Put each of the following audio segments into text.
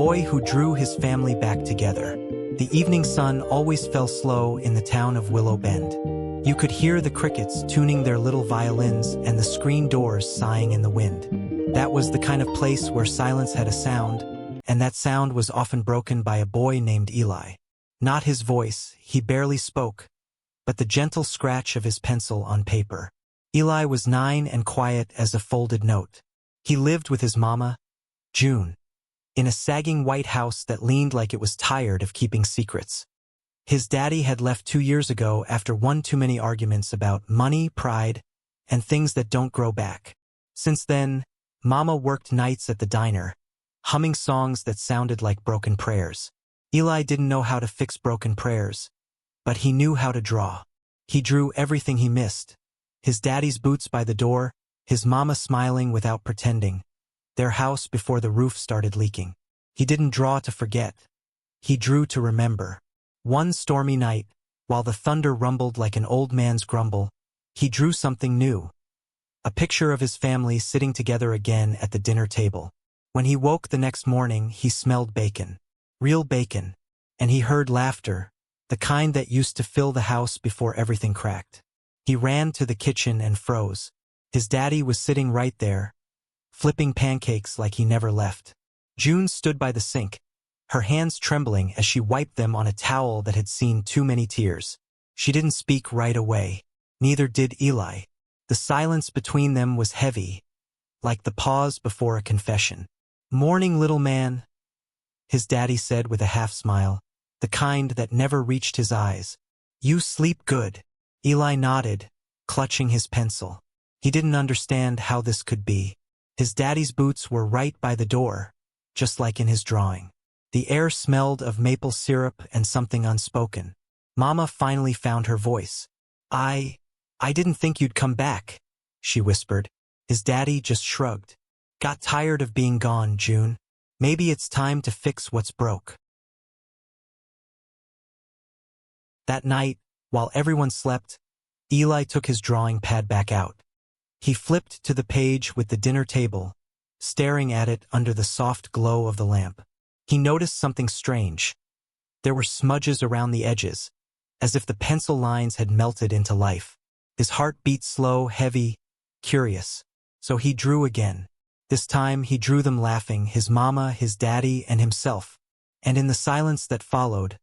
boy who drew his family back together. The evening sun always fell slow in the town of Willow Bend. You could hear the crickets tuning their little violins and the screen doors sighing in the wind. That was the kind of place where silence had a sound, and that sound was often broken by a boy named Eli. Not his voice, he barely spoke, but the gentle scratch of his pencil on paper. Eli was 9 and quiet as a folded note. He lived with his mama, June, in a sagging white house that leaned like it was tired of keeping secrets. His daddy had left 2 years ago after one too many arguments about money, pride, and things that don't grow back. Since then, Mama worked nights at the diner, humming songs that sounded like broken prayers. Eli didn't know how to fix broken prayers, but he knew how to draw. He drew everything he missed. His daddy's boots by the door, his mama smiling without pretending, their house before the roof started leaking. He didn't draw to forget. He drew to remember. One stormy night, while the thunder rumbled like an old man's grumble, he drew something new. A picture of his family sitting together again at the dinner table. When he woke the next morning, he smelled bacon. Real bacon. And he heard laughter, the kind that used to fill the house before everything cracked. He ran to the kitchen and froze. His daddy was sitting right there, flipping pancakes like he never left. June stood by the sink, her hands trembling as she wiped them on a towel that had seen too many tears. She didn't speak right away. Neither did Eli. The silence between them was heavy, like the pause before a confession. "Morning, little man," his daddy said with a half-smile, the kind that never reached his eyes. "You sleep good." Eli nodded, clutching his pencil. He didn't understand how this could be. His daddy's boots were right by the door, just like in his drawing. The air smelled of maple syrup and something unspoken. Mama finally found her voice. I didn't think you'd come back," she whispered. His daddy just shrugged. "Got tired of being gone, June. Maybe it's time to fix what's broke." That night, while everyone slept, Eli took his drawing pad back out. He flipped to the page with the dinner table, staring at it under the soft glow of the lamp. He noticed something strange. There were smudges around the edges, as if the pencil lines had melted into life. His heart beat slow, heavy, curious. So he drew again. This time he drew them laughing, his mama, his daddy, and himself. And in the silence that followed,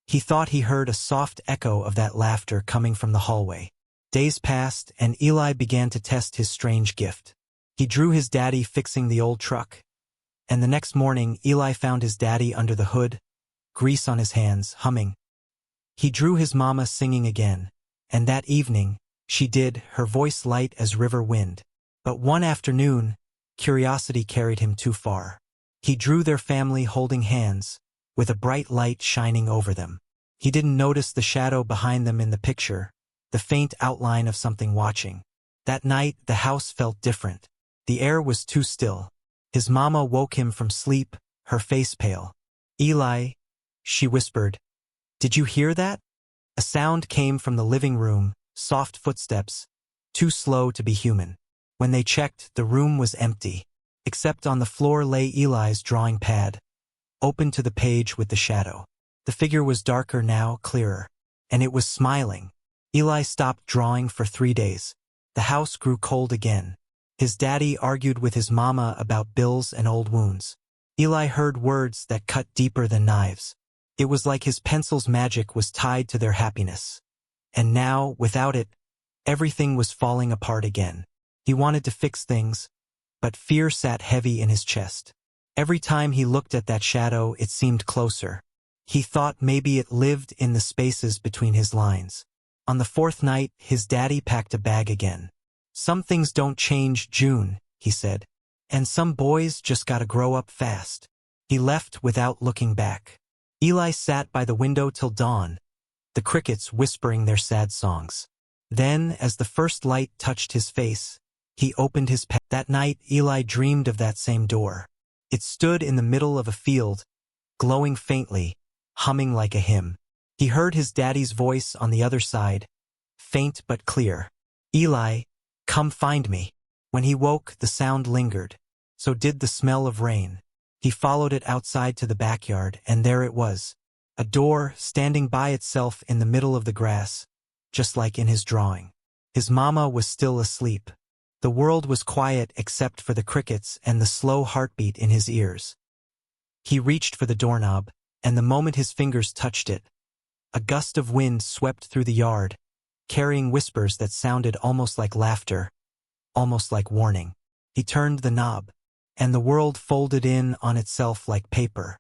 he thought he heard a soft echo of that laughter coming from the hallway. Days passed, and Eli began to test his strange gift. He drew his daddy fixing the old truck. And the next morning, Eli found his daddy under the hood, grease on his hands, humming. He drew his mama singing again. And that evening, she did, her voice light as river wind. But one afternoon, curiosity carried him too far. He drew their family holding hands, with a bright light shining over them. He didn't notice the shadow behind them in the picture, the faint outline of something watching. That night, the house felt different. The air was too still. His mama woke him from sleep, her face pale. "Eli," she whispered, "did you hear that?" A sound came from the living room, soft footsteps, too slow to be human. When they checked, the room was empty. Except on the floor lay Eli's drawing pad, open to the page with the shadow. The figure was darker now, clearer. And it was smiling. Eli stopped drawing for 3 days. The house grew cold again. His daddy argued with his mama about bills and old wounds. Eli heard words that cut deeper than knives. It was like his pencil's magic was tied to their happiness. And now, without it, everything was falling apart again. He wanted to fix things, but fear sat heavy in his chest. Every time he looked at that shadow, it seemed closer. He thought maybe it lived in the spaces between his lines. On the 4th night, his daddy packed a bag again. "Some things don't change, June," he said. "And some boys just gotta grow up fast." He left without looking back. Eli sat by the window till dawn, the crickets whispering their sad songs. Then, as the first light touched his face, he opened his pen. That night, Eli dreamed of that same door. It stood in the middle of a field, glowing faintly, humming like a hymn. He heard his daddy's voice on the other side, faint but clear. "Eli, come find me." When he woke, the sound lingered. So did the smell of rain. He followed it outside to the backyard, and there it was. A door, standing by itself in the middle of the grass, just like in his drawing. His mama was still asleep. The world was quiet except for the crickets and the slow heartbeat in his ears. He reached for the doorknob, and the moment his fingers touched it, a gust of wind swept through the yard, carrying whispers that sounded almost like laughter, almost like warning. He turned the knob, and the world folded in on itself like paper.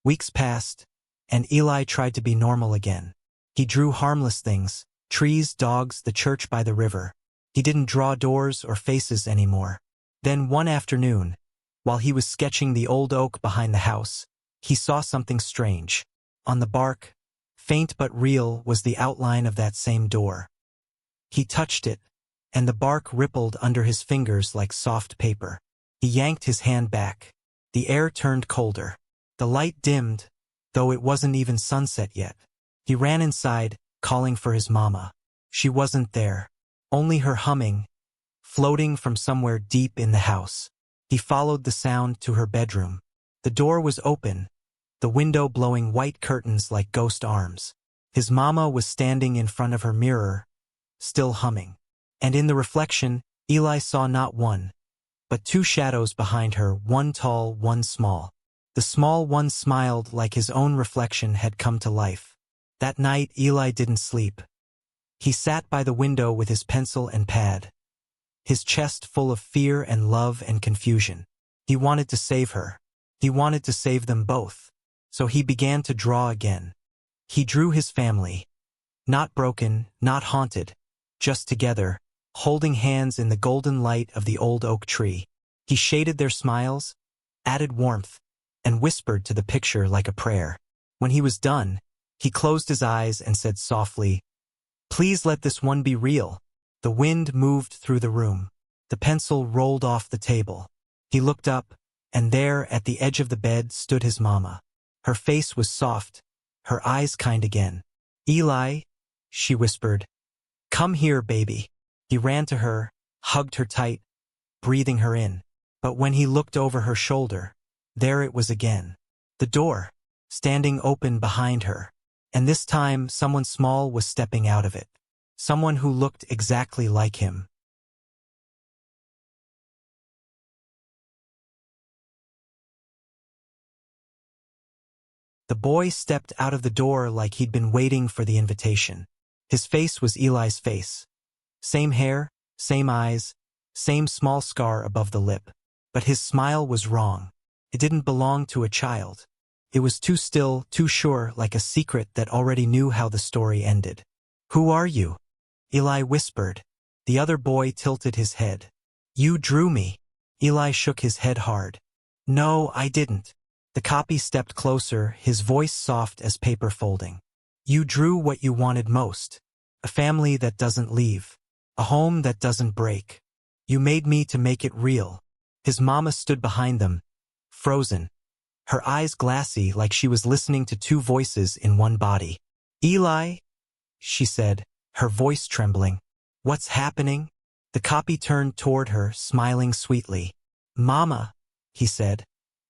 Weeks passed, and Eli tried to be normal again. He drew harmless things: trees, dogs, the church by the river. He didn't draw doors or faces anymore. Then one afternoon, while he was sketching the old oak behind the house, he saw something strange. On the bark, faint but real, was the outline of that same door. He touched it, and the bark rippled under his fingers like soft paper. He yanked his hand back. The air turned colder. The light dimmed, though it wasn't even sunset yet. He ran inside, calling for his mama. She wasn't there. Only her humming, floating from somewhere deep in the house. He followed the sound to her bedroom. The door was open, the window blowing white curtains like ghost arms. His mama was standing in front of her mirror, still humming. And in the reflection, Eli saw not one, but two shadows behind her, one tall, one small. The small one smiled like his own reflection had come to life. That night, Eli didn't sleep. He sat by the window with his pencil and pad, his chest full of fear and love and confusion. He wanted to save her. He wanted to save them both. So he began to draw again. He drew his family. Not broken, not haunted, just together, holding hands in the golden light of the old oak tree. He shaded their smiles, added warmth, and whispered to the picture like a prayer. When he was done, he closed his eyes and said softly, "Please let this one be real." The wind moved through the room. The pencil rolled off the table. He looked up, and there, at the edge of the bed, stood his mama. Her face was soft, her eyes kind again. "Eli," she whispered, "come here, baby." He ran to her, hugged her tight, breathing her in. But when he looked over her shoulder, there it was again. The door, standing open behind her. And this time, someone small was stepping out of it. Someone who looked exactly like him. The boy stepped out of the door like he'd been waiting for the invitation. His face was Eli's face. Same hair, same eyes, same small scar above the lip. But his smile was wrong. It didn't belong to a child. It was too still, too sure, like a secret that already knew how the story ended. "Who are you?" Eli whispered. The other boy tilted his head. "You drew me." Eli shook his head hard. "No, I didn't." The copy stepped closer, his voice soft as paper folding. "You drew what you wanted most. A family that doesn't leave. A home that doesn't break. You made me to make it real." His mama stood behind them, frozen, her eyes glassy like she was listening to two voices in one body. "Eli," she said, her voice trembling. "What's happening?" The copy turned toward her, smiling sweetly. "Mama," he said,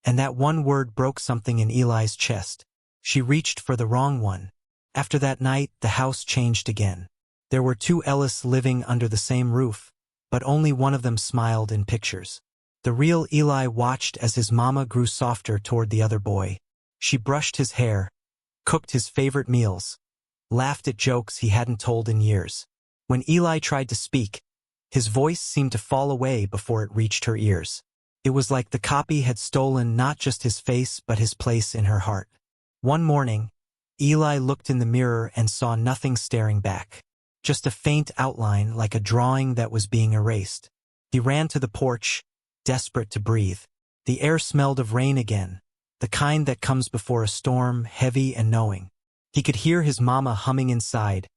and that one word broke something in Eli's chest. She reached for the wrong one. After that night, the house changed again. There were two Ellis living under the same roof, but only one of them smiled in pictures. The real Eli watched as his mama grew softer toward the other boy. She brushed his hair, cooked his favorite meals, laughed at jokes he hadn't told in years. When Eli tried to speak, his voice seemed to fall away before it reached her ears. It was like the copy had stolen not just his face but his place in her heart. One morning, Eli looked in the mirror and saw nothing staring back. Just a faint outline like a drawing that was being erased. He ran to the porch, desperate to breathe. The air smelled of rain again, the kind that comes before a storm, heavy and knowing. He could hear his mama humming inside,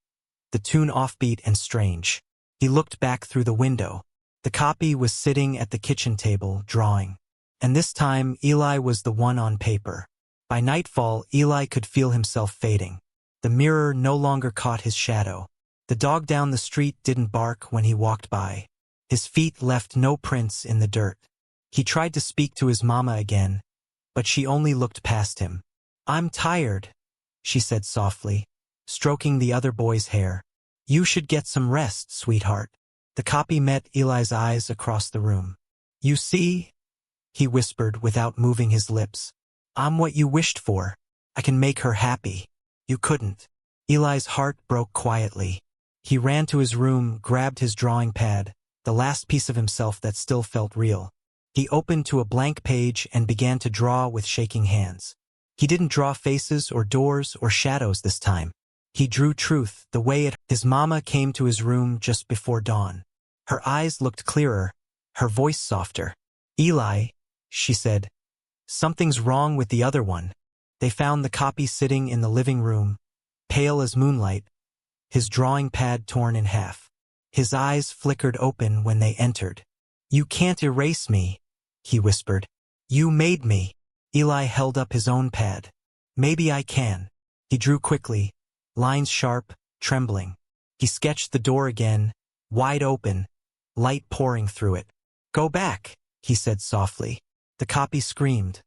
the tune offbeat and strange. He looked back through the window. The copy was sitting at the kitchen table, drawing. And this time, Eli was the one on paper. By nightfall, Eli could feel himself fading. The mirror no longer caught his shadow. The dog down the street didn't bark when he walked by. His feet left no prints in the dirt. He tried to speak to his mama again, but she only looked past him. "I'm tired," she said softly, stroking the other boy's hair. "You should get some rest, sweetheart." The copy met Eli's eyes across the room. "You see," he whispered without moving his lips, "I'm what you wished for. I can make her happy. You couldn't." Eli's heart broke quietly. He ran to his room, grabbed his drawing pad, the last piece of himself that still felt real. He opened to a blank page and began to draw with shaking hands. He didn't draw faces or doors or shadows this time. He drew truth, the way it. His mama came to his room just before dawn. Her eyes looked clearer, her voice softer. "Eli," she said, "something's wrong with the other one." They found the copy sitting in the living room, pale as moonlight, his drawing pad torn in half. His eyes flickered open when they entered. "You can't erase me," he whispered. "You made me." Eli held up his own pad. "Maybe I can." He drew quickly, lines sharp, trembling. He sketched the door again, wide open, light pouring through it. "Go back," he said softly. The copy screamed,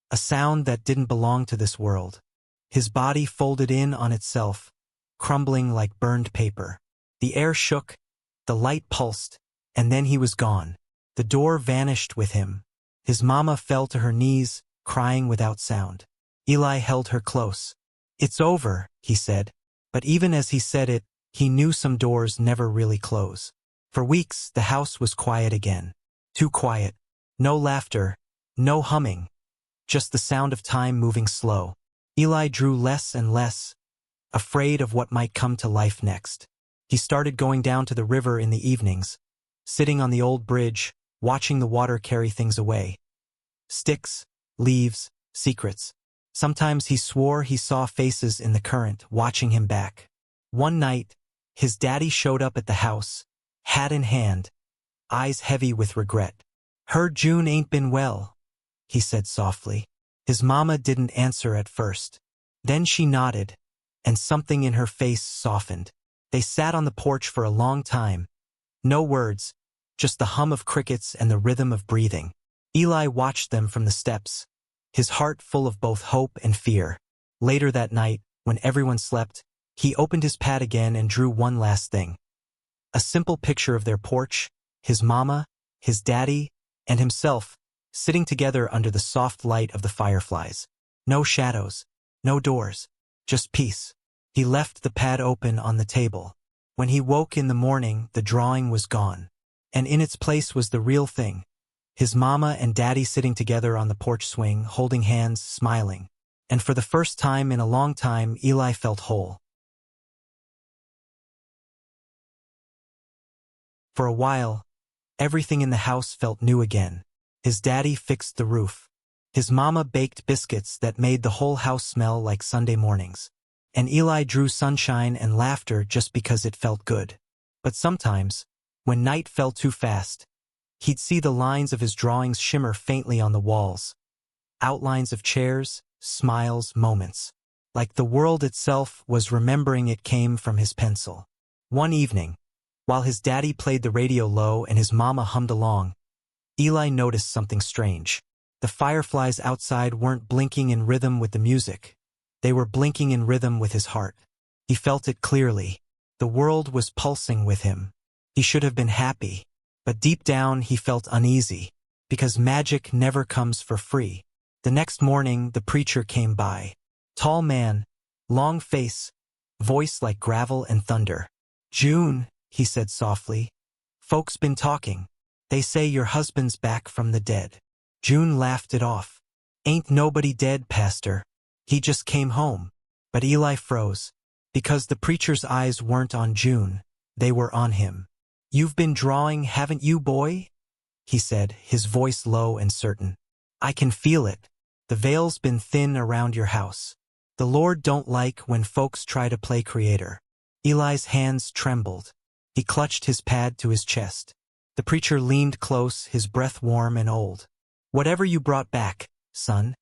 a sound that didn't belong to this world. His body folded in on itself, crumbling like burned paper. The air shook, the light pulsed, and then he was gone. The door vanished with him. His mama fell to her knees, crying without sound. Eli held her close. "It's over," he said. But even as he said it, he knew some doors never really close. For weeks, the house was quiet again. Too quiet. No laughter, no humming. Just the sound of time moving slow. Eli drew less and less, afraid of what might come to life next. He started going down to the river in the evenings, sitting on the old bridge, watching the water carry things away. Sticks, leaves, secrets. Sometimes he swore he saw faces in the current, watching him back. One night, his daddy showed up at the house, hat in hand, eyes heavy with regret. "Heard June ain't been well," he said softly. His mama didn't answer at first. Then she nodded, and something in her face softened. They sat on the porch for a long time. No words, just the hum of crickets and the rhythm of breathing. Eli watched them from the steps, his heart full of both hope and fear. Later that night, when everyone slept, he opened his pad again and drew one last thing. A simple picture of their porch, his mama, his daddy, and himself, sitting together under the soft light of the fireflies. No shadows, no doors, just peace. He left the pad open on the table. When he woke in the morning, the drawing was gone. And in its place was the real thing. His mama and daddy sitting together on the porch swing, holding hands, smiling. And for the first time in a long time, Eli felt whole. For a while, everything in the house felt new again. His daddy fixed the roof. His mama baked biscuits that made the whole house smell like Sunday mornings. And Eli drew sunshine and laughter just because it felt good. But sometimes, when night fell too fast, he'd see the lines of his drawings shimmer faintly on the walls. Outlines of chairs, smiles, moments. Like the world itself was remembering it came from his pencil. One evening, while his daddy played the radio low and his mama hummed along, Eli noticed something strange. The fireflies outside weren't blinking in rhythm with the music. They were blinking in rhythm with his heart. He felt it clearly. The world was pulsing with him. He should have been happy, but deep down he felt uneasy, because magic never comes for free. The next morning, the preacher came by. Tall man, long face, voice like gravel and thunder. "June," he said softly, "folks been talking. They say your husband's back from the dead." June laughed it off. "Ain't nobody dead, Pastor. He just came home." But Eli froze, because the preacher's eyes weren't on June, they were on him. "You've been drawing, haven't you, boy?" he said, his voice low and certain. "I can feel it. The veil's been thin around your house. The Lord don't like when folks try to play creator." Eli's hands trembled. He clutched his pad to his chest. The preacher leaned close, his breath warm and old. "Whatever you brought back, son,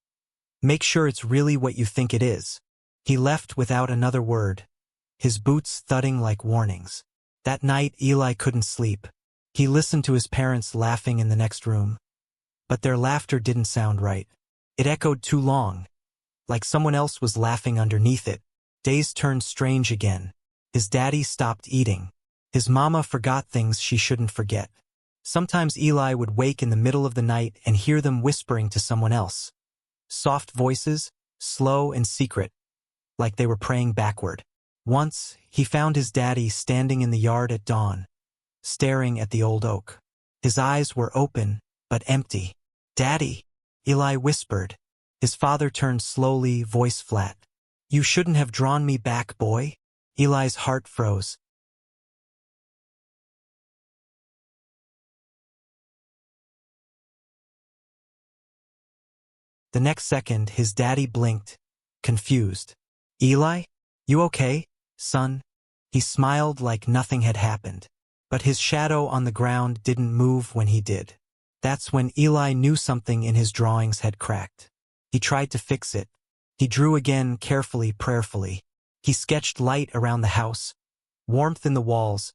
make sure it's really what you think it is." He left without another word, his boots thudding like warnings. That night Eli couldn't sleep. He listened to his parents laughing in the next room. But their laughter didn't sound right. It echoed too long, like someone else was laughing underneath it. Days turned strange again. His daddy stopped eating. His mama forgot things she shouldn't forget. Sometimes Eli would wake in the middle of the night and hear them whispering to someone else. Soft voices, slow and secret, like they were praying backward. Once, he found his daddy standing in the yard at dawn, staring at the old oak. His eyes were open, but empty. "Daddy," Eli whispered. His father turned slowly, voice flat. "You shouldn't have drawn me back, boy." Eli's heart froze. The next second, his daddy blinked, confused. "Eli? You okay, son?" He smiled like nothing had happened. But his shadow on the ground didn't move when he did. That's when Eli knew something in his drawings had cracked. He tried to fix it. He drew again, carefully, prayerfully. He sketched light around the house, warmth in the walls,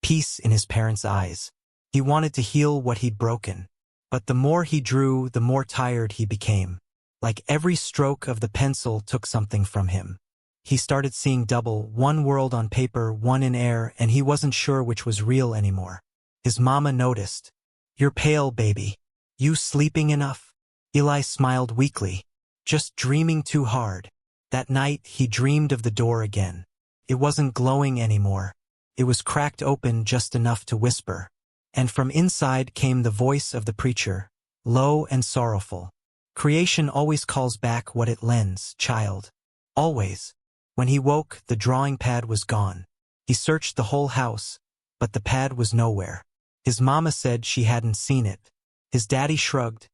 peace in his parents' eyes. He wanted to heal what he'd broken. But the more he drew, the more tired he became. Like every stroke of the pencil took something from him. He started seeing double, one world on paper, one in air, and he wasn't sure which was real anymore. His mama noticed. "You're pale, baby. You sleeping enough?" Eli smiled weakly. "Just dreaming too hard." That night, he dreamed of the door again. It wasn't glowing anymore. It was cracked open just enough to whisper. And from inside came the voice of the preacher, low and sorrowful. "Creation always calls back what it lends, child. Always." When he woke, the drawing pad was gone. He searched the whole house, but the pad was nowhere. His mama said she hadn't seen it. His daddy shrugged,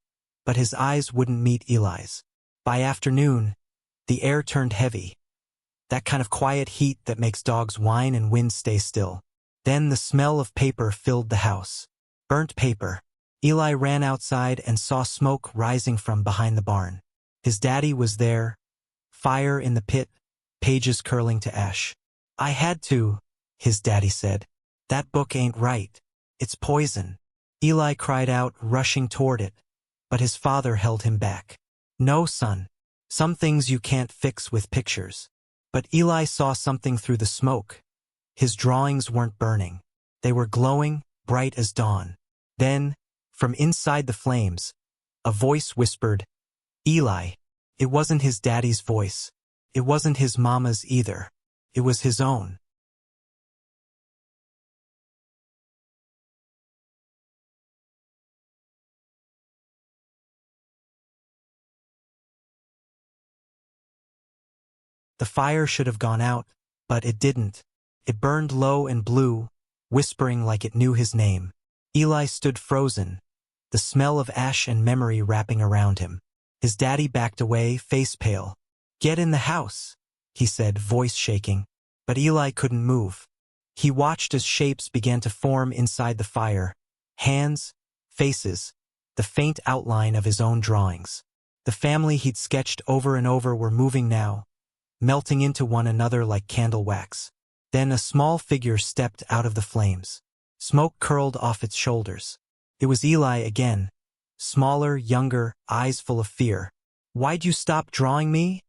but his eyes wouldn't meet Eli's. By afternoon, the air turned heavy. That kind of quiet heat that makes dogs whine and wind stay still. Then the smell of paper filled the house. Burnt paper. Eli ran outside and saw smoke rising from behind the barn. His daddy was there. Fire in the pit, pages curling to ash. "I had to," his daddy said. "That book ain't right. It's poison." Eli cried out, rushing toward it. But his father held him back. "No, son. Some things you can't fix with pictures." But Eli saw something through the smoke. His drawings weren't burning. They were glowing, bright as dawn. Then, from inside the flames, a voice whispered, "Eli." It wasn't his daddy's voice. It wasn't his mama's either. It was his own. The fire should have gone out, but it didn't. It burned low and blue, whispering like it knew his name. Eli stood frozen, the smell of ash and memory wrapping around him. His daddy backed away, face pale. "Get in the house," he said, voice shaking. But Eli couldn't move. He watched as shapes began to form inside the fire. Hands, faces, the faint outline of his own drawings. The family he'd sketched over and over were moving now, melting into one another like candle wax. Then a small figure stepped out of the flames. Smoke curled off its shoulders. It was Eli again, smaller, younger, eyes full of fear. "Why'd you stop drawing me?"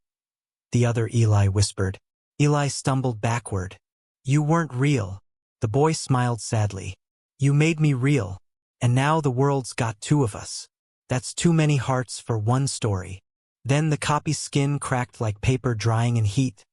the other Eli whispered. Eli stumbled backward. "You weren't real." The boy smiled sadly. "You made me real, and now the world's got two of us. That's too many hearts for one story." Then the copy's skin cracked like paper drying in heat,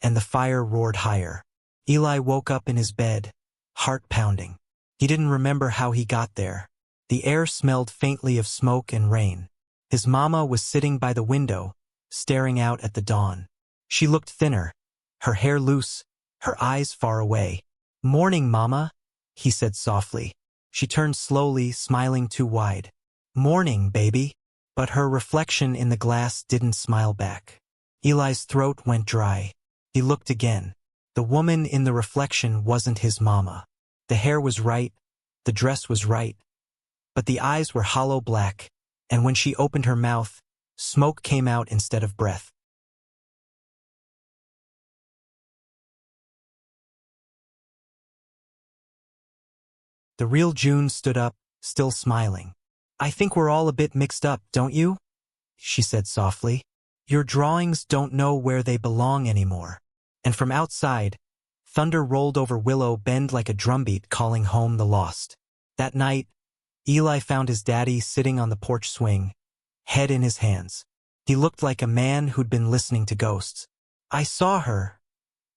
and the fire roared higher. Eli woke up in his bed, heart pounding. He didn't remember how he got there. The air smelled faintly of smoke and rain. His mama was sitting by the window, staring out at the dawn. She looked thinner, her hair loose, her eyes far away. "Morning, Mama," he said softly. She turned slowly, smiling too wide. "Morning, baby." But her reflection in the glass didn't smile back. Eli's throat went dry. He looked again. The woman in the reflection wasn't his mama. The hair was right, the dress was right, but the eyes were hollow black, and when she opened her mouth, smoke came out instead of breath. The real June stood up, still smiling. "I think we're all a bit mixed up, don't you?" she said softly. "Your drawings don't know where they belong anymore." And from outside, thunder rolled over Willow Bend like a drumbeat calling home the lost. That night, Eli found his daddy sitting on the porch swing, head in his hands. He looked like a man who'd been listening to ghosts. "I saw her,"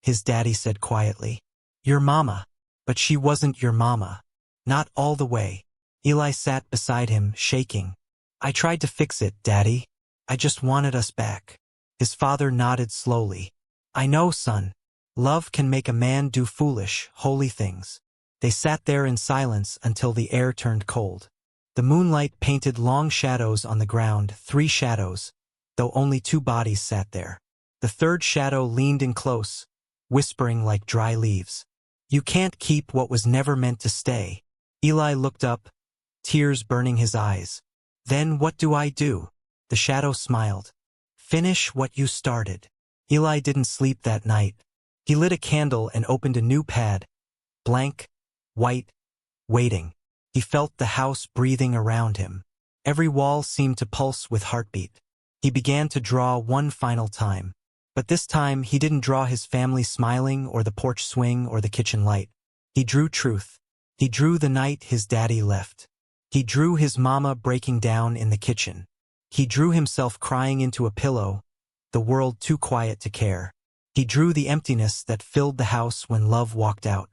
his daddy said quietly. "Your mama. But she wasn't your mama. Not all the way." Eli sat beside him, shaking. "I tried to fix it, Daddy. I just wanted us back." His father nodded slowly. "I know, son. Love can make a man do foolish, holy things." They sat there in silence until the air turned cold. The moonlight painted long shadows on the ground, 3 shadows, though only 2 bodies sat there. The third shadow leaned in close, whispering like dry leaves. "You can't keep what was never meant to stay." Eli looked up, tears burning his eyes. "Then what do I do?" The shadow smiled. "Finish what you started." Eli didn't sleep that night. He lit a candle and opened a new pad, blank, white, waiting. He felt the house breathing around him. Every wall seemed to pulse with heartbeat. He began to draw one final time. But this time he didn't draw his family smiling or the porch swing or the kitchen light. He drew truth. He drew the night his daddy left. He drew his mama breaking down in the kitchen. He drew himself crying into a pillow, the world too quiet to care. He drew the emptiness that filled the house when love walked out.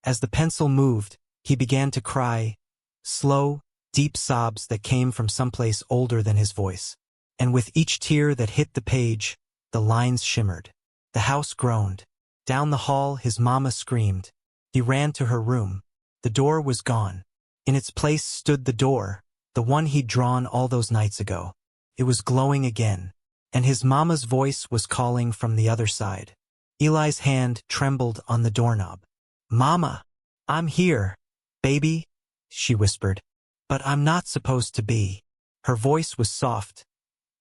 As the pencil moved, he began to cry, slow, deep sobs that came from someplace older than his voice. And with each tear that hit the page, the lines shimmered. The house groaned. Down the hall, his mama screamed. He ran to her room. The door was gone. In its place stood the door, the one he'd drawn all those nights ago. It was glowing again, and his mama's voice was calling from the other side. Eli's hand trembled on the doorknob. "Mama, I'm here, baby," she whispered. "But I'm not supposed to be." Her voice was soft,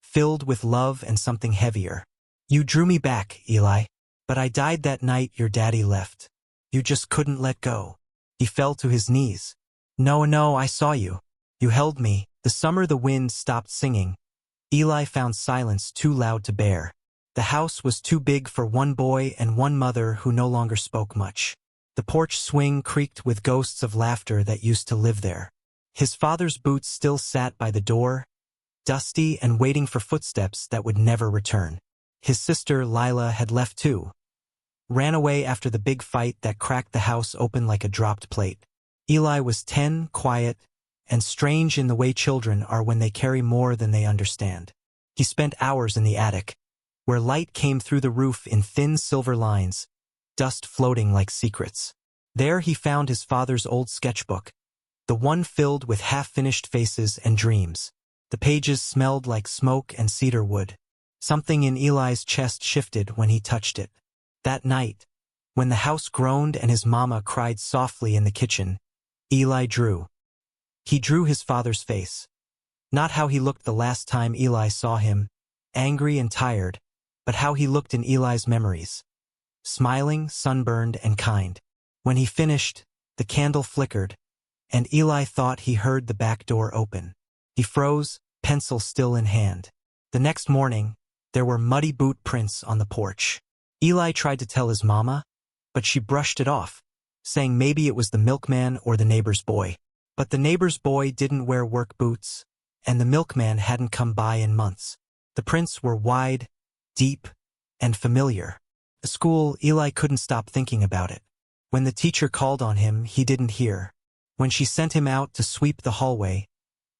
filled with love and something heavier. "You drew me back, Eli. But I died that night your daddy left. You just couldn't let go." He fell to his knees. No, I saw you. You held me. The summer the wind stopped singing. Eli found silence too loud to bear. The house was too big for one boy and one mother who no longer spoke much. The porch swing creaked with ghosts of laughter that used to live there. His father's boots still sat by the door, dusty and waiting for footsteps that would never return. His sister, Lila, had left too. Ran away after the big fight that cracked the house open like a dropped plate. Eli was 10, quiet, and strange in the way children are when they carry more than they understand. He spent hours in the attic, where light came through the roof in thin silver lines, dust floating like secrets. There he found his father's old sketchbook, the one filled with half-finished faces and dreams. The pages smelled like smoke and cedar wood. Something in Eli's chest shifted when he touched it. That night, when the house groaned and his mama cried softly in the kitchen, Eli drew. He drew his father's face. Not how he looked the last time Eli saw him, angry and tired, but how he looked in Eli's memories. Smiling, sunburned, and kind. When he finished, the candle flickered, and Eli thought he heard the back door open. He froze, pencil still in hand. The next morning, there were muddy boot prints on the porch. Eli tried to tell his mama, but she brushed it off, saying maybe it was the milkman or the neighbor's boy. But the neighbor's boy didn't wear work boots, and the milkman hadn't come by in months. The prints were wide, deep, and familiar. At school, Eli couldn't stop thinking about it. When the teacher called on him, he didn't hear. When she sent him out to sweep the hallway,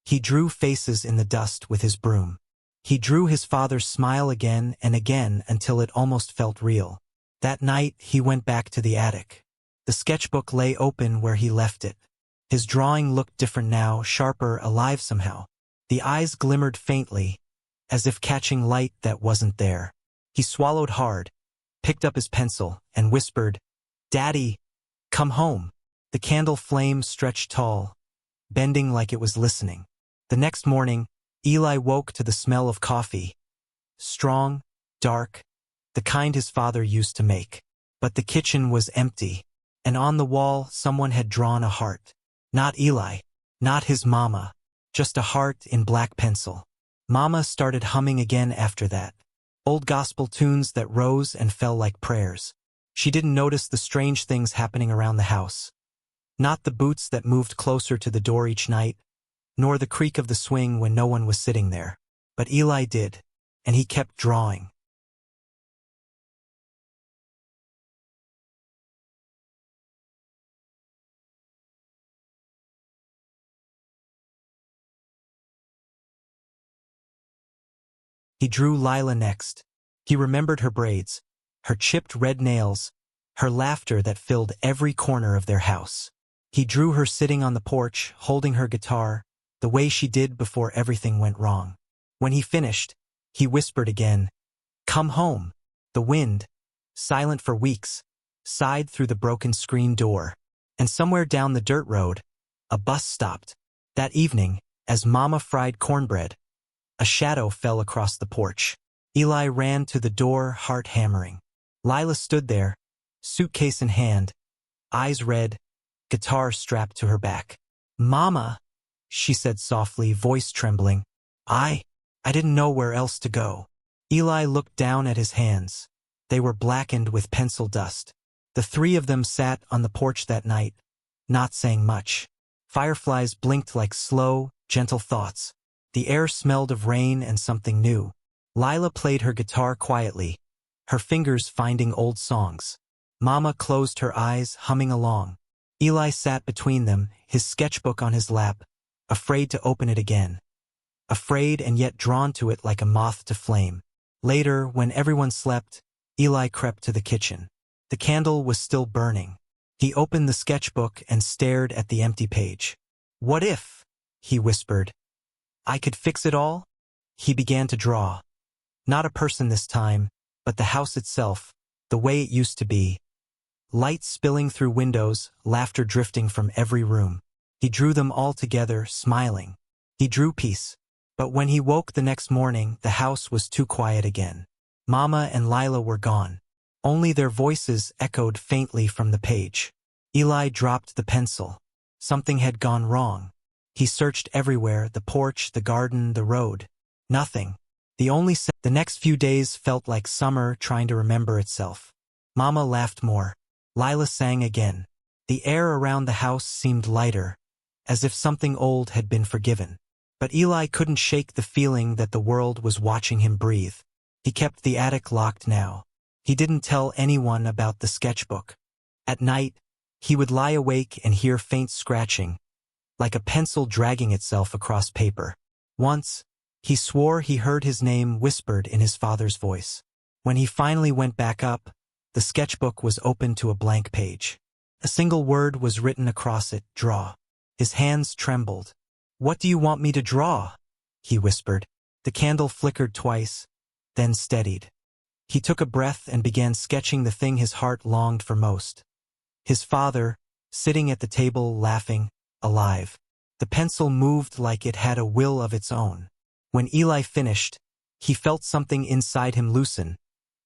he drew faces in the dust with his broom. He drew his father's smile again and again until it almost felt real. That night, he went back to the attic. The sketchbook lay open where he left it. His drawing looked different now, sharper, alive somehow. The eyes glimmered faintly, as if catching light that wasn't there. He swallowed hard, picked up his pencil, and whispered, "Daddy, come home." The candle flame stretched tall, bending like it was listening. The next morning, Eli woke to the smell of coffee. Strong, dark, the kind his father used to make. But the kitchen was empty, and on the wall someone had drawn a heart. Not Eli. Not his mama. Just a heart in black pencil. Mama started humming again after that. Old gospel tunes that rose and fell like prayers. She didn't notice the strange things happening around the house. Not the boots that moved closer to the door each night, nor the creak of the swing when no one was sitting there. But Eli did, and he kept drawing. He drew Lila next. He remembered her braids, her chipped red nails, her laughter that filled every corner of their house. He drew her sitting on the porch, holding her guitar, the way she did before everything went wrong. When he finished, he whispered again, "Come home." The wind, silent for weeks, sighed through the broken screen door. And somewhere down the dirt road, a bus stopped. That evening, as Mama fried cornbread, a shadow fell across the porch. Eli ran to the door, heart hammering. Lila stood there, suitcase in hand, eyes red, guitar strapped to her back. "Mama," she said softly, voice trembling. I didn't know where else to go." Eli looked down at his hands. They were blackened with pencil dust. The three of them sat on the porch that night, not saying much. Fireflies blinked like slow, gentle thoughts. The air smelled of rain and something new. Lila played her guitar quietly, her fingers finding old songs. Mama closed her eyes, humming along. Eli sat between them, his sketchbook on his lap, afraid to open it again. Afraid and yet drawn to it like a moth to flame. Later, when everyone slept, Eli crept to the kitchen. The candle was still burning. He opened the sketchbook and stared at the empty page. "What if," he whispered, "I could fix it all?" He began to draw. Not a person this time, but the house itself, the way it used to be. Light spilling through windows, laughter drifting from every room. He drew them all together, smiling. He drew peace. But when he woke the next morning, the house was too quiet again. Mama and Lila were gone. Only their voices echoed faintly from the page. Eli dropped the pencil. Something had gone wrong. He searched everywhere, the porch, the garden, the road. Nothing. The next few days felt like summer trying to remember itself. Mama laughed more. Lila sang again. The air around the house seemed lighter, as if something old had been forgiven. But Eli couldn't shake the feeling that the world was watching him breathe. He kept the attic locked now. He didn't tell anyone about the sketchbook. At night, he would lie awake and hear faint scratching, like a pencil dragging itself across paper. Once, he swore he heard his name whispered in his father's voice. When he finally went back up, the sketchbook was open to a blank page. A single word was written across it, "Draw." His hands trembled. "What do you want me to draw?" he whispered. The candle flickered twice, then steadied. He took a breath and began sketching the thing his heart longed for most. His father, sitting at the table laughing, alive. The pencil moved like it had a will of its own. When Eli finished, he felt something inside him loosen,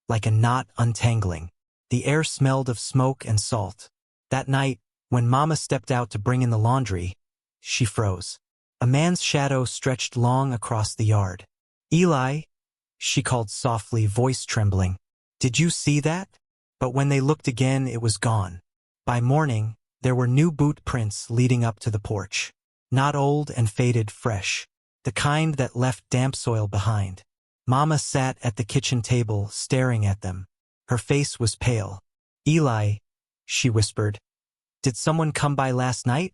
like a knot untangling. The air smelled of smoke and salt. That night, when Mama stepped out to bring in the laundry, she froze. A man's shadow stretched long across the yard. "Eli," she called softly, voice trembling. "Did you see that?" But when they looked again, it was gone. By morning, there were new boot prints leading up to the porch. Not old and faded, fresh. The kind that left damp soil behind. Mama sat at the kitchen table, staring at them. Her face was pale. "Eli," she whispered, "did someone come by last night?"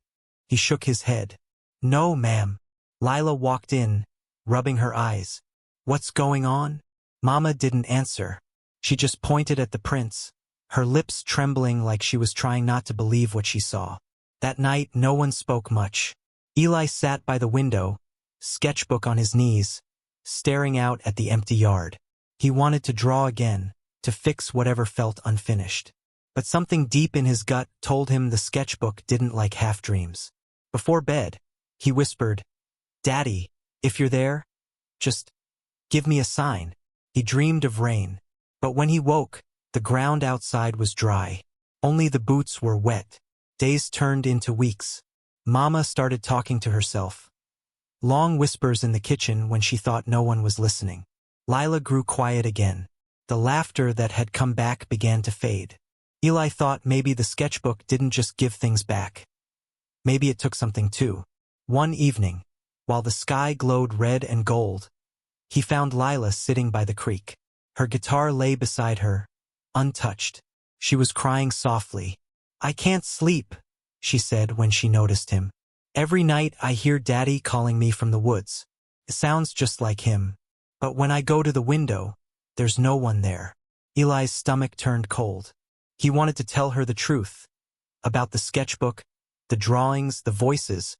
He shook his head. "No, ma'am." Lila walked in, rubbing her eyes. "What's going on?" Mama didn't answer. She just pointed at the prints, her lips trembling like she was trying not to believe what she saw. That night, no one spoke much. Eli sat by the window, sketchbook on his knees, staring out at the empty yard. He wanted to draw again, to fix whatever felt unfinished. But something deep in his gut told him the sketchbook didn't like half-dreams. Before bed, he whispered, "Daddy, if you're there, just give me a sign." He dreamed of rain. But when he woke, the ground outside was dry. Only the boots were wet. Days turned into weeks. Mama started talking to herself. Long whispers in the kitchen when she thought no one was listening. Lila grew quiet again. The laughter that had come back began to fade. Eli thought maybe the sketchbook didn't just give things back. Maybe it took something too. One evening, while the sky glowed red and gold, he found Lila sitting by the creek. Her guitar lay beside her, untouched. She was crying softly. "I can't sleep," she said when she noticed him. "Every night I hear Daddy calling me from the woods. It sounds just like him. But when I go to the window, there's no one there." Eli's stomach turned cold. He wanted to tell her the truth about the sketchbook, the drawings, the voices,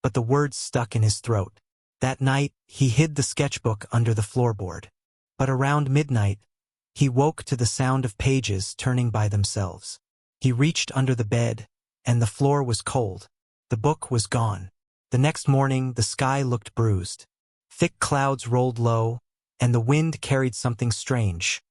but the words stuck in his throat. That night, he hid the sketchbook under the floorboard. But around midnight, he woke to the sound of pages turning by themselves. He reached under the bed, and the floor was cold. The book was gone. The next morning, the sky looked bruised. Thick clouds rolled low, and the wind carried something strange,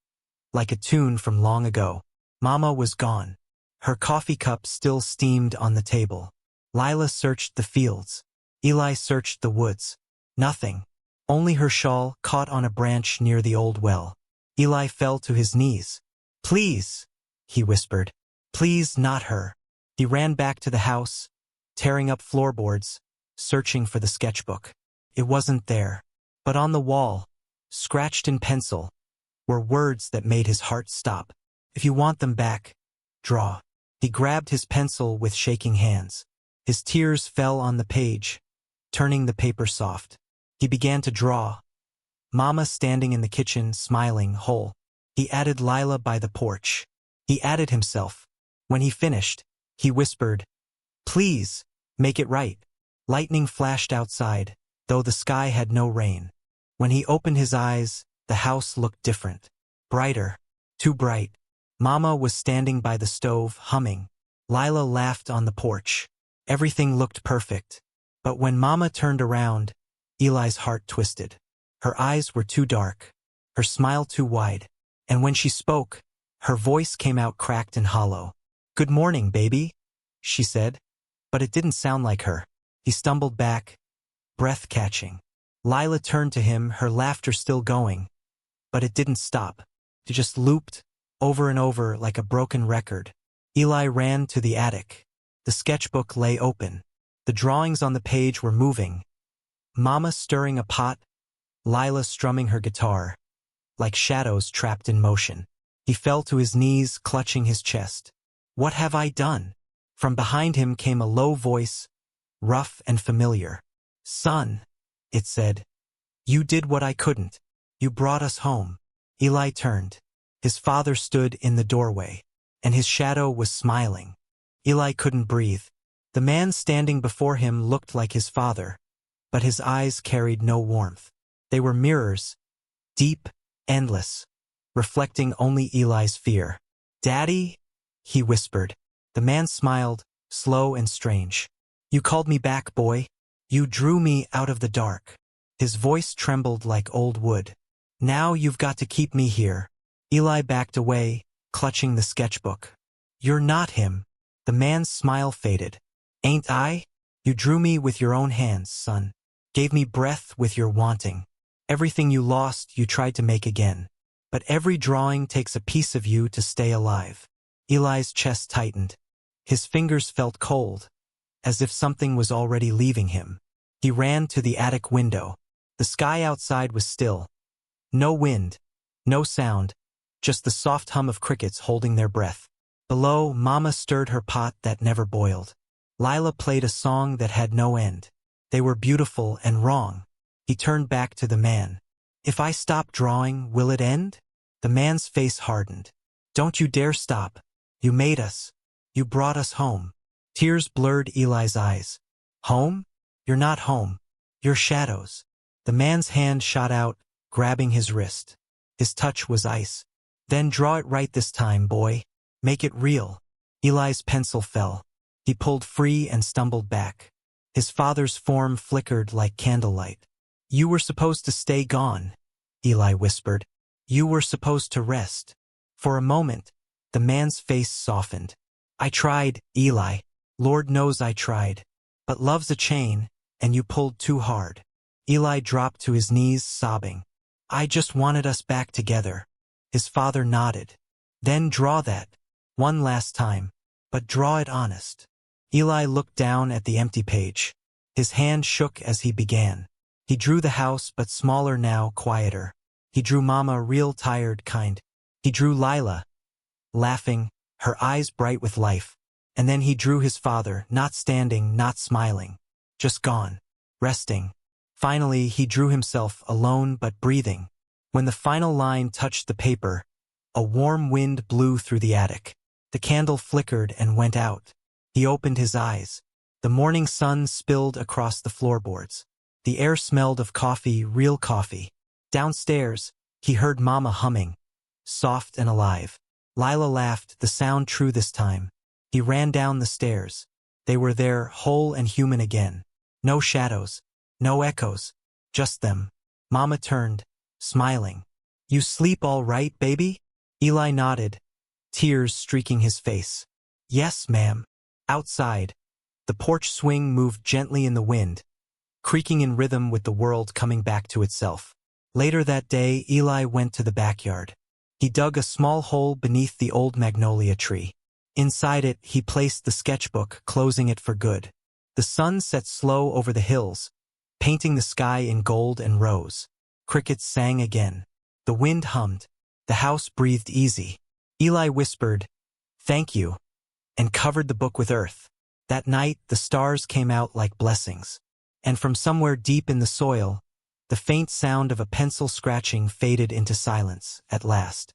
like a tune from long ago. Mama was gone. Her coffee cup still steamed on the table. Lila searched the fields. Eli searched the woods. Nothing. Only her shawl caught on a branch near the old well. Eli fell to his knees. "Please," he whispered. "Please, not her." He ran back to the house, tearing up floorboards, searching for the sketchbook. It wasn't there. But on the wall, scratched in pencil, were words that made his heart stop. "If you want them back, draw." He grabbed his pencil with shaking hands. His tears fell on the page, turning the paper soft. He began to draw. Mama standing in the kitchen, smiling, whole. He added Lila by the porch. He added himself. When he finished, he whispered, "Please, make it right." Lightning flashed outside, though the sky had no rain. When he opened his eyes, the house looked different. Brighter. Too bright. Mama was standing by the stove, humming. Lila laughed on the porch. Everything looked perfect. But when Mama turned around, Eli's heart twisted. Her eyes were too dark, her smile too wide, and when she spoke, her voice came out cracked and hollow. "Good morning, baby," she said, but it didn't sound like her. He stumbled back, breath catching. Lila turned to him, her laughter still going, but it didn't stop. It just looped, over and over like a broken record. Eli ran to the attic. The sketchbook lay open. The drawings on the page were moving. Mama stirring a pot, Lila strumming her guitar, like shadows trapped in motion. He fell to his knees, clutching his chest. "What have I done?" From behind him came a low voice, rough and familiar. "Son," it said, "you did what I couldn't. You brought us home." Eli turned. His father stood in the doorway, and his shadow was smiling. Eli couldn't breathe. The man standing before him looked like his father, but his eyes carried no warmth. They were mirrors, deep, endless, reflecting only Eli's fear. "Daddy?" he whispered. The man smiled, slow and strange. "You called me back, boy. You drew me out of the dark." His voice trembled like old wood. "Now you've got to keep me here." Eli backed away, clutching the sketchbook. "You're not him." The man's smile faded. "Ain't I? You drew me with your own hands, son. Gave me breath with your wanting. Everything you lost, you tried to make again. But every drawing takes a piece of you to stay alive." Eli's chest tightened. His fingers felt cold, as if something was already leaving him. He ran to the attic window. The sky outside was still. No wind, no sound, just the soft hum of crickets holding their breath. Below, Mama stirred her pot that never boiled. Lila played a song that had no end. They were beautiful and wrong. He turned back to the man. "If I stop drawing, will it end?" The man's face hardened. "Don't you dare stop. You made us. You brought us home." Tears blurred Eli's eyes. "Home? You're not home. You're shadows." The man's hand shot out, grabbing his wrist. His touch was ice. "Then draw it right this time, boy. Make it real." Eli's pencil fell. He pulled free and stumbled back. His father's form flickered like candlelight. "You were supposed to stay gone," Eli whispered. "You were supposed to rest." For a moment, the man's face softened. "I tried, Eli. Lord knows I tried. But love's a chain, and you pulled too hard. Eli dropped to his knees, sobbing. I just wanted us back together. His father nodded. Then draw that. One last time. But draw it honest. Eli looked down at the empty page. His hand shook as he began. He drew the house, but smaller now, quieter. He drew Mama, real tired, kind. He drew Lila, laughing, her eyes bright with life. And then he drew his father, not standing, not smiling. Just gone. Resting. Finally, he drew himself, alone but breathing. When the final line touched the paper, a warm wind blew through the attic. The candle flickered and went out. He opened his eyes. The morning sun spilled across the floorboards. The air smelled of coffee, real coffee. Downstairs, he heard Mama humming, soft and alive. Lila laughed, the sound true this time. He ran down the stairs. They were there, whole and human again. No shadows, no echoes, just them. Mama turned, smiling. You sleep all right, baby? Eli nodded, tears streaking his face. Yes, ma'am. Outside, the porch swing moved gently in the wind, creaking in rhythm with the world coming back to itself. Later that day, Eli went to the backyard. He dug a small hole beneath the old magnolia tree. Inside it, he placed the sketchbook, closing it for good. The sun set slow over the hills, painting the sky in gold and rose. Crickets sang again. The wind hummed. The house breathed easy. Eli whispered, "Thank you," and covered the book with earth. That night, the stars came out like blessings. And from somewhere deep in the soil, the faint sound of a pencil scratching faded into silence at last.